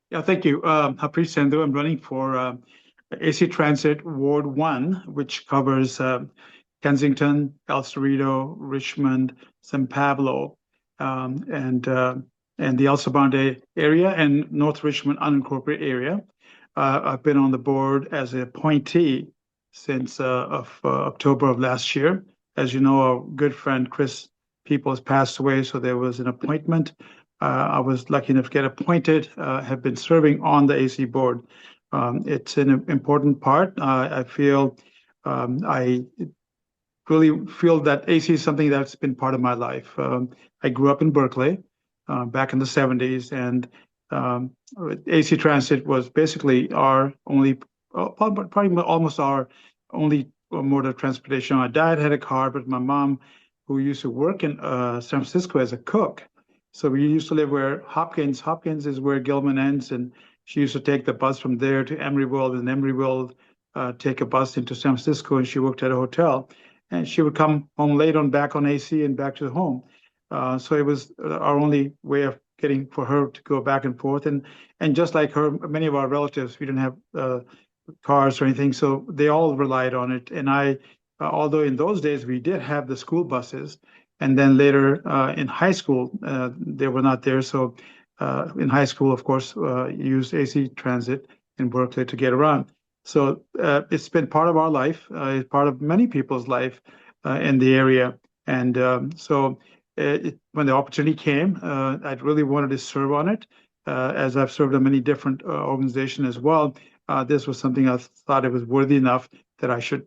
Yeah, thank you. Harpreet Sandhu. I'm running for AC Transit Ward 1, which covers Kensington, El Cerrito, Richmond, San Pablo, um, and uh, and the El Sabante area and North Richmond unincorporated area. I've been on the board as an appointee since October of last year. As you know, our good friend Chris Peoples passed away, so there was an appointment. I was lucky enough to get appointed, have been serving on the AC board. It's an important part. I feel I really feel that AC is something that's been part of my life. I grew up in Berkeley back in the 70s, and um, AC Transit was basically our only, probably almost our only mode of transportation. My dad had a car, but my mom, who used to work in San Francisco as a cook, so we used to live where Hopkins is where Gilman ends, and she used to take the bus from there to Emeryville, and Emeryville take a bus into San Francisco, and she worked at a hotel and she would come home late on back on AC and back to the home. So it was our only way of getting for her to go back and forth. And just like her, many of our relatives, we didn't have cars or anything, so they all relied on it. And although in those days we did have the school buses, and then later in high school they were not there. So in high school, of course, used AC Transit in Berkeley to get around. So it's been part of our life, it's part of many people's life in the area. And when the opportunity came, I really wanted to serve on it. As I've served on many different organizations as well, this was something I thought it was worthy enough that I should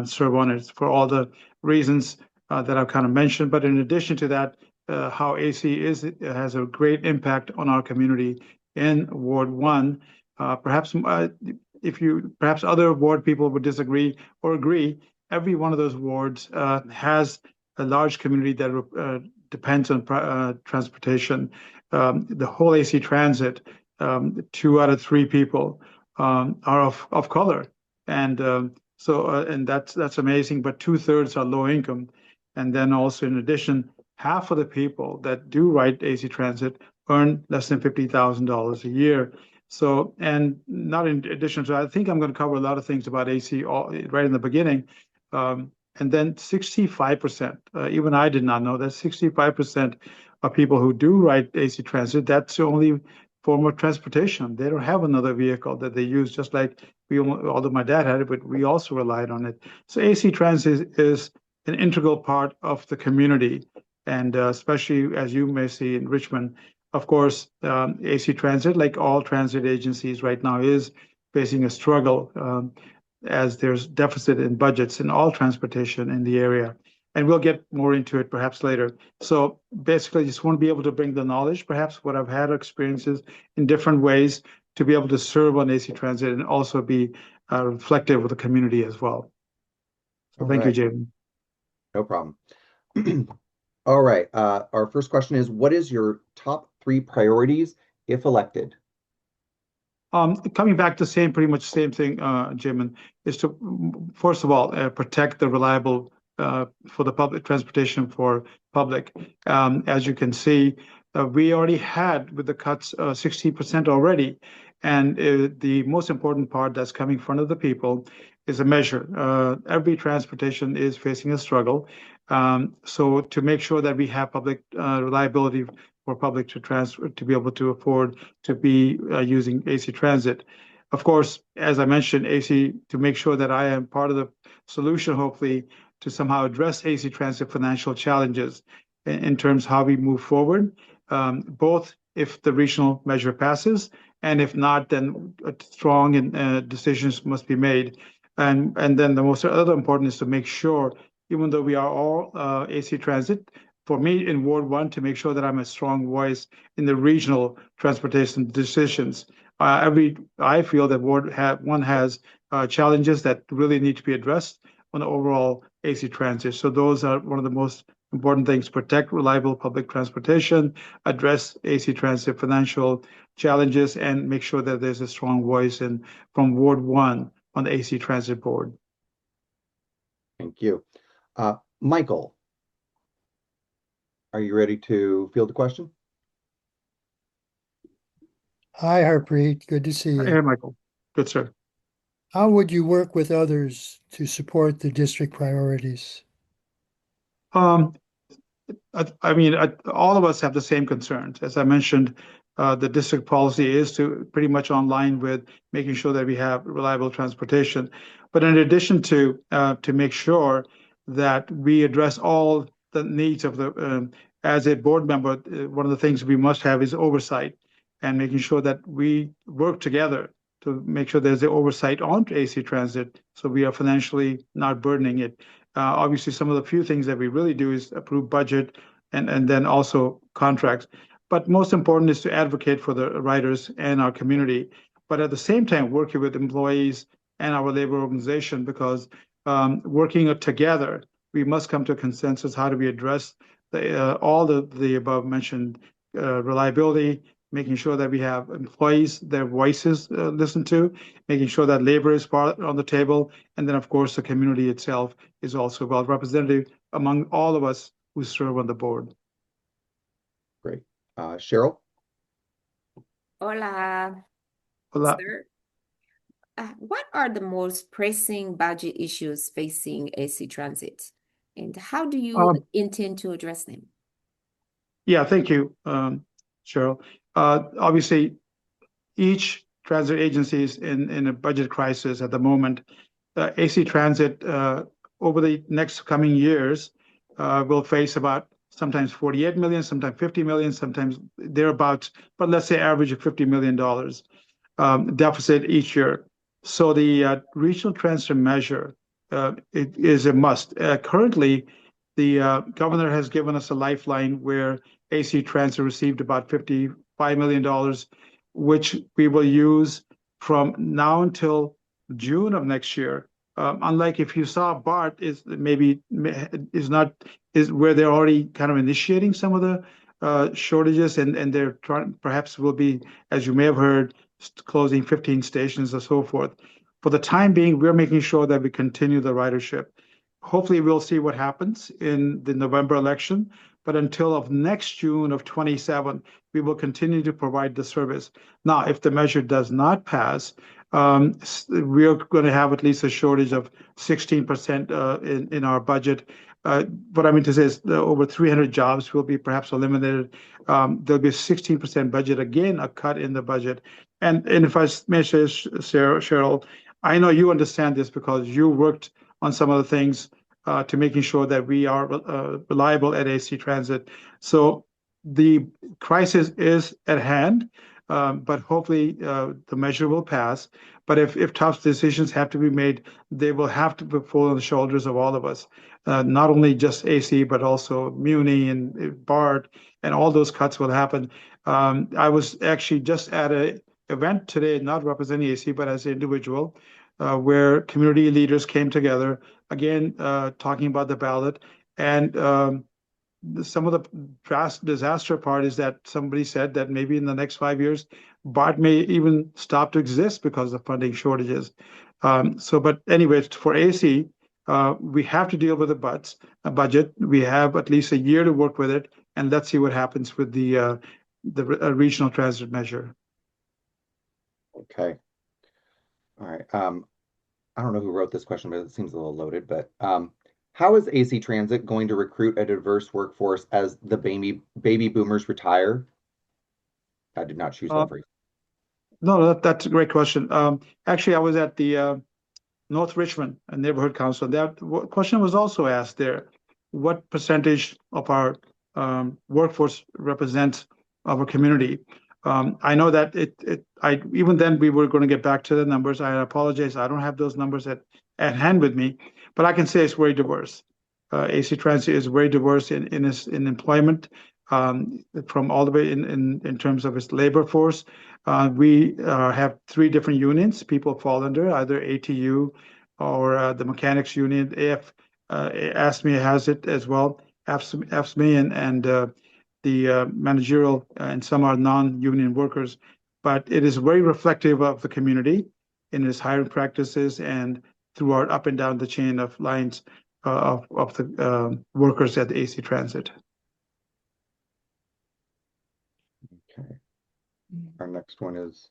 serve on it for all the reasons that I've kind of mentioned. But in addition to that, how AC has a great impact on our community in Ward 1. Perhaps perhaps other ward people would disagree or agree, every one of those wards has a large community that depends on transportation. The whole AC Transit, 2 out of 3 people are of color, and and that's amazing. But 2/3 are low income, and then also in addition, half of the people that do ride AC Transit earn less than $50,000 a year. So, and not in addition to, I think I'm going to cover a lot of things about AC right in the beginning. And then 65%, even I did not know that 65% of people who do ride AC Transit, that's the only form of transportation. They don't have another vehicle that they use, just like although my dad had it, but we also relied on it. So AC Transit is an integral part of the community. And especially as you may see in Richmond, of course, AC Transit, like all transit agencies right now, is facing a struggle as there's deficit in budgets in all transportation in the area. And we'll get more into it perhaps later. So basically, I just want to be able to bring the knowledge, perhaps what I've had experiences in different ways to be able to serve on AC Transit and also be reflective of the community as well. So All thank you, right, Jaden. no problem. All right, our first question is, what is your top 3 priorities if elected? Coming back to same, pretty much same thing, Jim, is to first of all protect the reliable for the public transportation for public. As you can see, we already had with the cuts 60% already, and the most important part that's coming in front of the people is a measure. Every transportation is facing a struggle, so to make sure that we have public reliability for public to transfer to be able to afford to be using AC Transit. Of course, as I mentioned, AC to make sure that I am part of the solution, hopefully, to somehow address AC Transit financial challenges in terms of how we move forward, both if the regional measure passes, and if not, then strong decisions must be made. And then the most other important is to make sure, even though we are all AC Transit, for me in Ward 1 to make sure that I'm a strong voice in the regional transportation decisions. I feel that Ward 1 has challenges that really need to be addressed on the overall AC Transit. So those are one of the most important things: protect reliable public transportation, address AC Transit financial challenges, and make sure that there's a strong voice from Ward 1 on the AC Transit Board. Thank you. Michael, are you ready to field the question? Hi, Harpreet. Good to see you. Hey, Michael. Good, sir. How would you work with others to support the district priorities? Um, I mean, all of us have the same concerns. As I mentioned, the district policy is to pretty much online with making sure that we have reliable transportation. But in addition to make sure that we address all the needs of as a board member, one of the things we must have is oversight and making sure that we work together to make sure there's the oversight on AC Transit, so we are financially not burdening it. Obviously, some of the few things that we really do is approve budget and then also contracts. But most important is to advocate for the riders and our community. But at the same time, working with employees and our labor organization, because working together, we must come to a consensus. How do we address all the above mentioned reliability, making sure that we have employees, their voices listened to, making sure that labor is part on the table, and then of course the community itself is also well represented among all of us who serve on the board. Great. Cheryl? Hola, Well, sir. What are the most pressing budget issues facing AC Transit, and how do you intend to address them? yeah, thank you, Cheryl. Obviously, each transit agency is in a budget crisis at the moment. AC Transit over the next coming years will face about sometimes 48 million, sometimes 50 million, sometimes thereabouts, but let's say average of $50 million deficit each year. So the regional transfer measure it is a must. Currently, the governor has given us a lifeline where AC Transit received about $55 million, which we will use from now until June of next year. Unlike if you saw BART is maybe is not is where they're already kind of initiating some of the shortages and they're trying perhaps will be, as you may have heard, closing 15 stations or so forth. For the time being, we're making sure that we continue the ridership. Hopefully, we'll see what happens in the November election, but until of next June of 27, we will continue to provide the service. Now, if the measure does not pass, we're going to have at least a shortage of 16% in our budget. What I mean to say is over 300 jobs will be perhaps eliminated. There'll be a 16% budget, again, a cut in the budget. And if I may say, Cheryl, I know you understand this because you worked on some of the things to making sure that we are reliable at AC Transit. So the crisis is at hand, but hopefully the measure will pass. But if tough decisions have to be made, they will have to fall on the shoulders of all of us, not only just AC, but also Muni and BART, and all those cuts will happen. I was actually just at an event today, not representing AC, but as an individual, where community leaders came together, again, talking about the ballot. And some of the vast disaster part is that somebody said that maybe in the next 5 years, BART may even stop to exist because of funding shortages. But anyways, for AC, we have to deal with a budget. We have at least a year to work with it, and let's see what happens with the regional transit measure. Okay. All right. I don't know who wrote this question, but it seems a little loaded. But how is AC Transit going to recruit a diverse workforce as the baby boomers retire? I did not choose that phrase. No, that's a great question. Actually, I was at the North Richmond Neighborhood Council. That question was also asked there. What percentage of our workforce represents our community? I know that even then we were going to get back to the numbers. I apologize. I don't have those numbers at hand with me, but I can say it's very diverse. AC Transit is very diverse in employment, from all the way in terms of its labor force. We have three different unions people fall under, either ATU or the mechanics union. AFSME has it as well, AFSME and the managerial, and some are non-union workers. But it is very reflective of the community in its hiring practices and throughout up and down the chain of lines of the workers at the AC Transit. Okay. Our next one is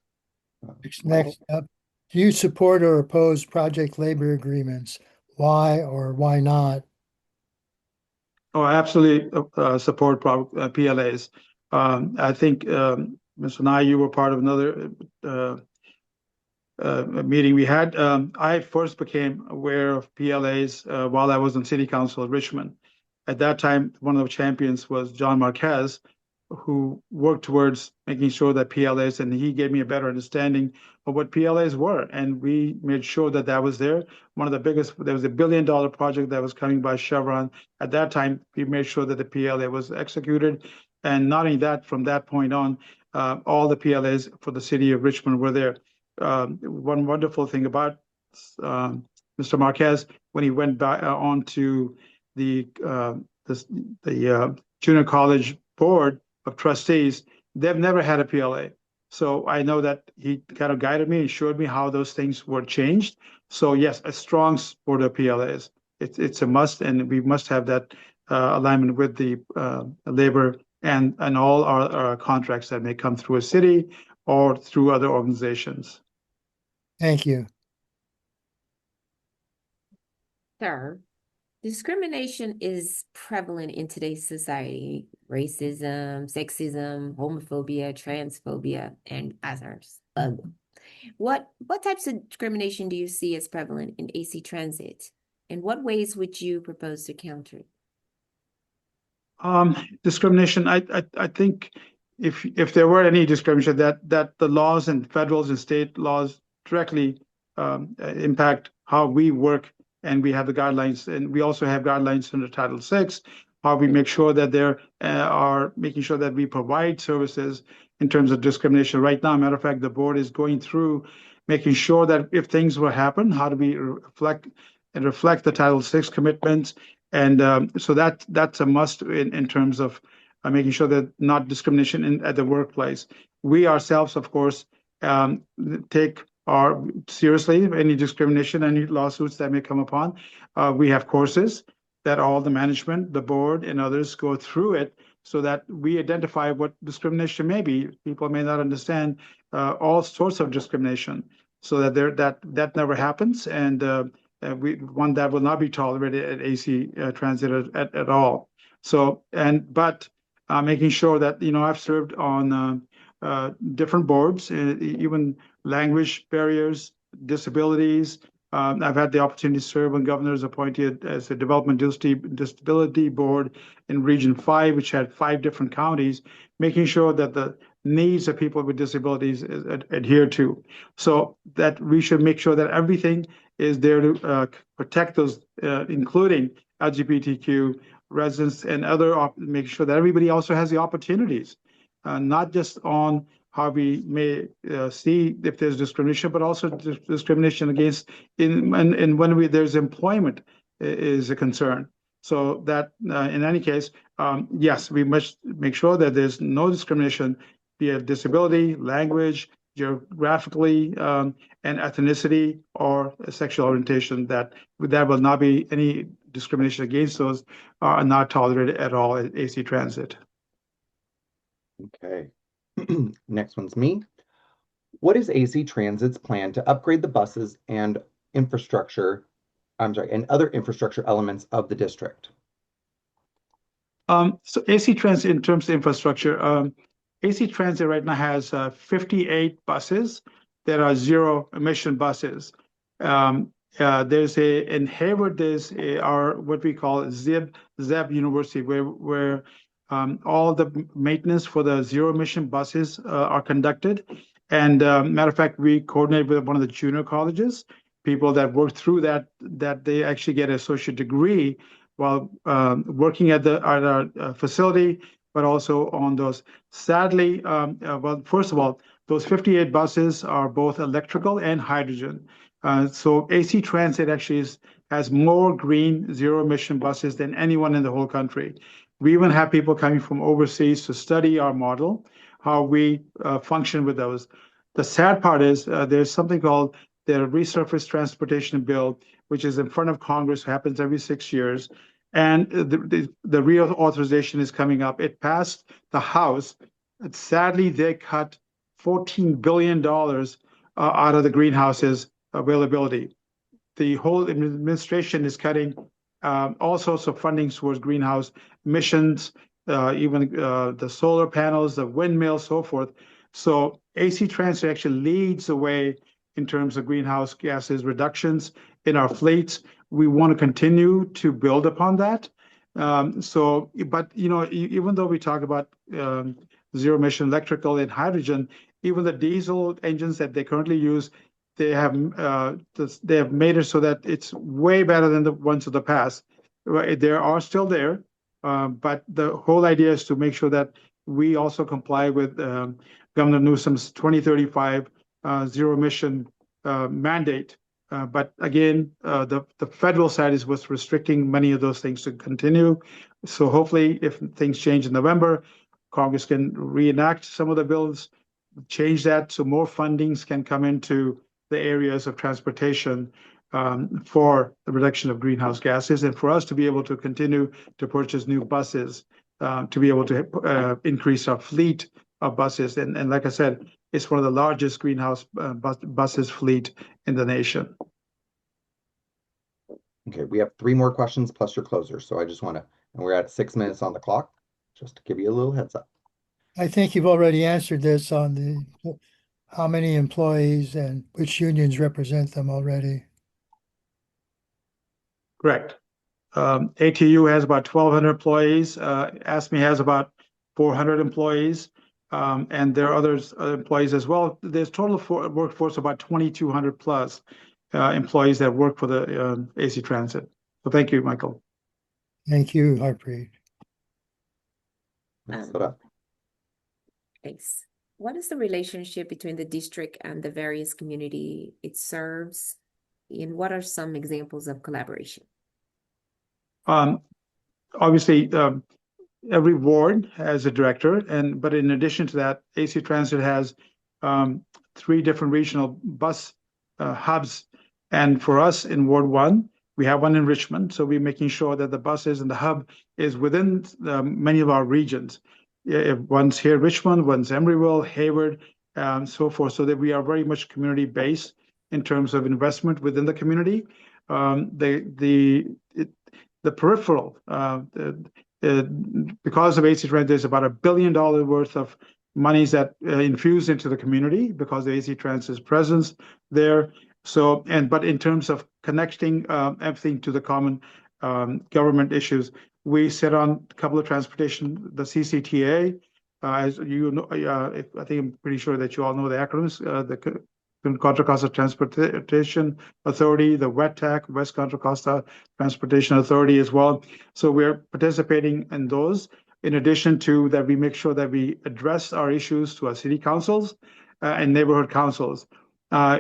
Next up, do you support or oppose project labor agreements? Why or why not? Oh, I absolutely support PLAs. I think, Mr. Nye, you were part of another uh, meeting we had. I first became aware of PLAs while I was on City Council of Richmond. At that time, one of the champions was John Marquez, who worked towards making sure that PLAs, and he gave me a better understanding of what PLAs were. And we made sure that that was there. One of the biggest, there was a $1 billion project that was coming by Chevron. At that time, we made sure that the PLA was executed. And not only that, from that point on, all the PLAs for the city of Richmond were there. One wonderful thing about Mr. Marquez, when he went back on to the junior college board of trustees, they've never had a PLA. So I know that he kind of guided me and showed me how those things were changed. So yes, a strong support of PLAs. It's a must, and we must have that alignment with the labor and all our contracts that may come through a city or through other organizations. Thank you. Sir, discrimination is prevalent in today's society. Racism, sexism, homophobia, transphobia, and others. What types of discrimination do you see as prevalent in AC Transit? And what ways would you propose to counter it? Discrimination, I think if there were any discrimination, that the laws and federal and state laws directly impact how we work, and we have the guidelines, and we also have guidelines under Title VI, how we make sure that there are making sure that we provide services in terms of discrimination. Right now, matter of fact, the board is going through making sure that if things will happen, how do we reflect the Title VI commitments. And so that's a must in terms of making sure that not discrimination at the workplace. We ourselves, of course, take seriously any discrimination, any lawsuits that may come upon. We have courses that all the management, the board, and others go through it so that we identify what discrimination may be. People may not understand all sorts of discrimination, so that that never happens, and one that will not be tolerated at AC Transit at all. So, but making sure that, I've served on different boards, even language barriers, disabilities. I've had the opportunity to serve when governors appointed as a development disability board in Region 5, which had 5 different counties, making sure that the needs of people with disabilities is adhered to. So that we should make sure that everything is there to protect those, including LGBTQ residents and other, make sure that everybody also has the opportunities, not just on how we may see if there's discrimination, but also discrimination against and when there's employment is a concern. So that in any case, yes, we must make sure that there's no discrimination, be it disability, language, geographically, and ethnicity or sexual orientation, that will not be any discrimination against those, are not tolerated at all at AC Transit. Okay. Next one's me. What is AC Transit's plan to upgrade the buses and other infrastructure elements of the district? So AC Transit, in terms of infrastructure, AC Transit right now has 58 buses that are zero emission buses. There's in Hayward, there's what we call ZEB University, where all the maintenance for the zero emission buses are conducted. And matter of fact, we coordinate with one of the junior colleges, people that work through that they actually get an associate degree while working at our facility, but also on those. Sadly, well, first of all, those 58 buses are both electrical and hydrogen. So AC Transit actually has more green zero emission buses than anyone in the whole country. We even have people coming from overseas to study our model, how we function with those. The sad part is there's something called the Resurface Transportation Bill, which is in front of Congress, happens every 6 years. And the real authorization is coming up. It passed the House. Sadly, they cut $14 billion out of the greenhouses availability. The whole administration is cutting all sorts of funding towards greenhouse emissions, even the solar panels, the windmills, so forth. So AC Transit actually leads the way in terms of greenhouse gases reductions in our fleets. We want to continue to build upon that. But even though we talk about zero emission electrical and hydrogen, even the diesel engines that they currently use, they have made it so that it's way better than the ones of the past. They are still there, but the whole idea is to make sure that we also comply with Governor Newsom's 2035 zero emission mandate. But again, the federal side is what's restricting many of those things to continue. So hopefully, if things change in November, Congress can reenact some of the bills, change that so more fundings can come into the areas of transportation for the reduction of greenhouse gases, and for us to be able to continue to purchase new buses, to be able to increase our fleet of buses. And like I said, it's one of the largest greenhouse buses fleet in the nation. Okay, we have 3 more questions plus your closer. So I just want to, and we're at 6 minutes on the clock, just to give you a little heads up. I think you've already answered this on the how many employees and which unions represent them already. Correct. ATU has about 1,200 employees. ASME has about 400 employees. And there are others employees as well. There's total workforce about 2,200 plus employees that work for the AC Transit. So thank you, Michael. Thank you, Harpreet. Thanks. What is the relationship between the district and the various community it serves? And what are some examples of collaboration? Obviously, every ward has a director, but in addition to that, AC Transit has 3 different regional bus hubs. And for us in Ward 1, we have one in Richmond. So we're making sure that the buses and the hub is within many of our regions. One's here, Richmond, one's Emeryville, Hayward, so forth, so that we are very much community-based in terms of investment within the community. The peripheral, because of AC Transit, there's about $1 billion worth of monies that infused into the community because of AC Transit's presence there. But in terms of connecting everything to the common government issues, we sit on a couple of transportation, the CCTA, as you know, I think I'm pretty sure that you all know the acronyms, the Contra Costa Transportation Authority, the WETTAC, West Contra Costa Transportation Authority as well. So we're participating in those. In addition to that, we make sure that we address our issues to our city councils and neighborhood councils.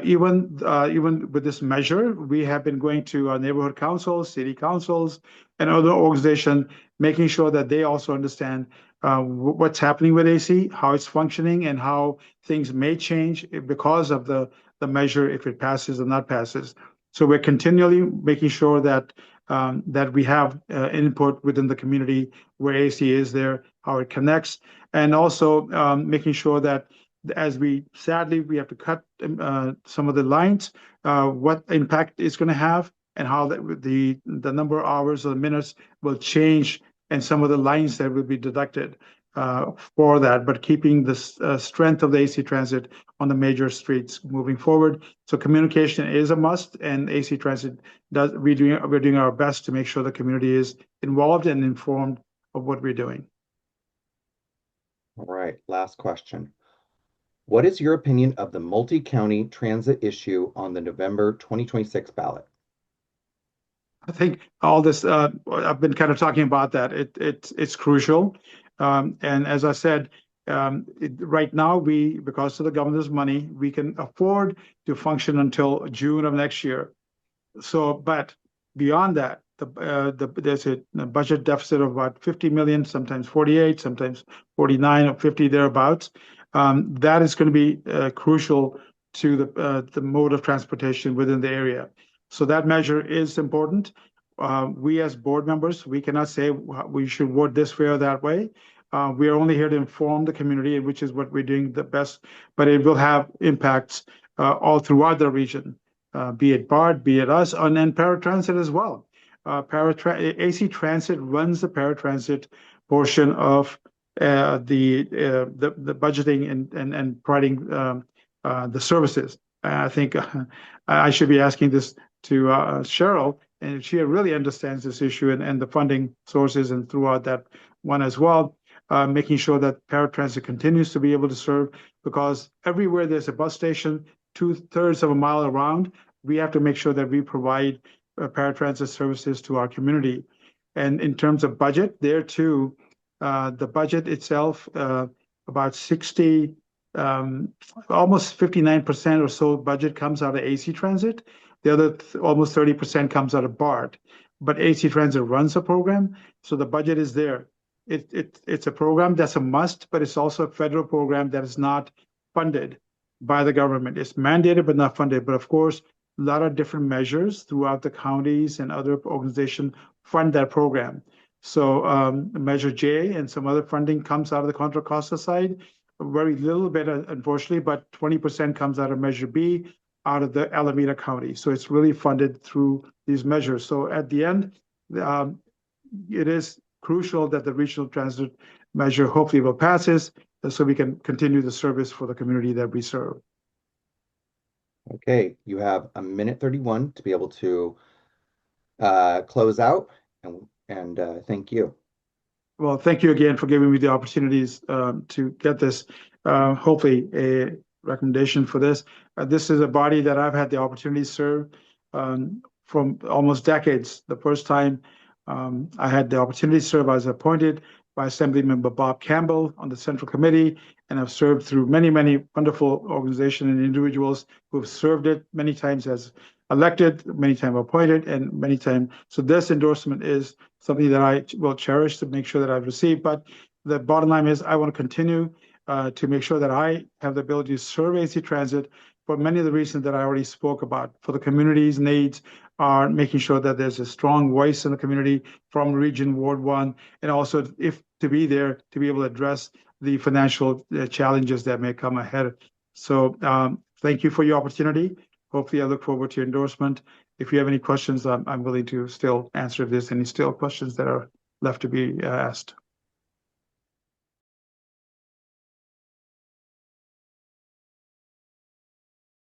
Even with this measure, we have been going to our neighborhood councils, city councils, and other organizations, making sure that they also understand what's happening with AC, how it's functioning, and how things may change because of the measure, if it passes or not passes. So we're continually making sure that we have input within the community where AC is there, how it connects, and also making sure that as sadly we have to cut some of the lines, what impact it's going to have, and how the number of hours or minutes will change, and some of the lines that will be deducted for that, but keeping the strength of the AC Transit on the major streets moving forward. So communication is a must, and AC Transit we're doing our best to make sure the community is involved and informed of what we're doing. All right, last question. What is your opinion of the multi-county transit issue on the November 2026 ballot? I think all this, I've been kind of talking about that. It's crucial. And as I said, right now, because of the governor's money, we can afford to function until June of next year. So, but beyond that, there's a budget deficit of about 50 million, sometimes 48, sometimes 49 or 50 thereabouts. That is going to be crucial to the mode of transportation within the area. So that measure is important. We as board members, we cannot say we should vote this way or that way. We are only here to inform the community, which is what we're doing the best, but it will have impacts all throughout the region, be it BART, be it us, and paratransit as well. AC Transit runs the paratransit portion of the budgeting and providing the services. I think I should be asking this to Cheryl, and she really understands this issue and the funding sources and throughout that one as well, making sure that paratransit continues to be able to serve, because everywhere there's a bus station, 2/3 of a mile around, we have to make sure that we provide paratransit services to our community. And in terms of budget, there too, the budget itself, about 60, almost 59% or so budget comes out of AC Transit. The other almost 30% comes out of BART. But AC Transit runs a program, so the budget is there. It's a program that's a must, but it's also a federal program that is not funded by the government. It's mandated but not funded. But of course, a lot of different measures throughout the counties and other organizations fund that program. So Measure J and some other funding comes out of the Contra Costa side. Very little bit, unfortunately, but 20% comes out of Measure B, out of the Alameda County. So it's really funded through these measures. So at the end, it is crucial that the regional transit measure hopefully will pass this, so we can continue the service for the community that we serve. Okay, you have a minute 31 to be able to close out, and thank you. Well, thank you again for giving me the opportunities to get this, hopefully a recommendation for this. This is a body that I've had the opportunity to serve from almost decades. The first time I had the opportunity to serve, I was appointed by Assemblymember Bob Campbell on the Central Committee, and I've served through many, many wonderful organizations and individuals who have served it many times as elected, many times appointed, and many times. So this endorsement is something that I will cherish to make sure that I've received. But the bottom line is I want to continue to make sure that I have the ability to serve AC Transit for many of the reasons that I already spoke about. For the community's needs are making sure that there's a strong voice in the community from Region Ward 1, and also if to be there to be able to address the financial challenges that may come ahead. So thank you for your opportunity. Hopefully I look forward to your endorsement. If you have any questions, I'm willing to still answer if there's any still questions that are left to be asked.